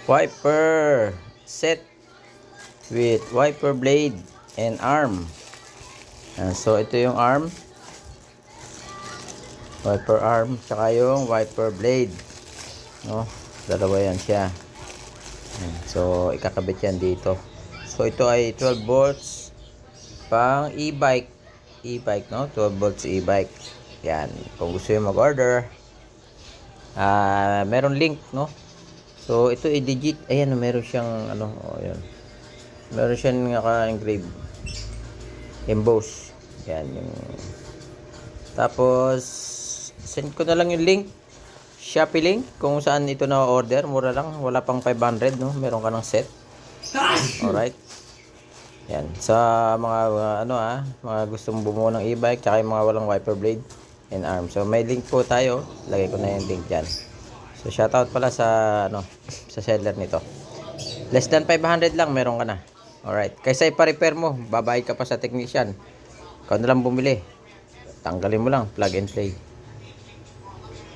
wiper set with wiper blade and arm. So ito yung arm, wiper arm, tsaka yung wiper blade, no? Dalawa yan siya. So ikakabit yan dito. So ito ay 12 volts pang e-bike, no? 12 volts e-bike. Yan, kung gusto yung mag-order, meron link, no? So ito i-digit, ayan, meron siyang ano, ayan. Meron siyang naka-engrave, emboss. Yan yung. Tapos send ko na lang yung link, Shopee link, kung saan ito na order. Mura lang, wala pang 500, no? Meron ka ng set. Alright. Yan, sa mga mga gustong bumuo ng e-bike, tsaka yung mga walang wiper blade and arm. So may link po tayo, lagay ko na yung link diyan. So shoutout pala sa sa seller nito. Less than 500 lang meron ka na. Alright, kaysa ipa-repair mo, babayad ka pa sa technician. Ikaw na lang bumili. Tanggalin mo lang, plug and play.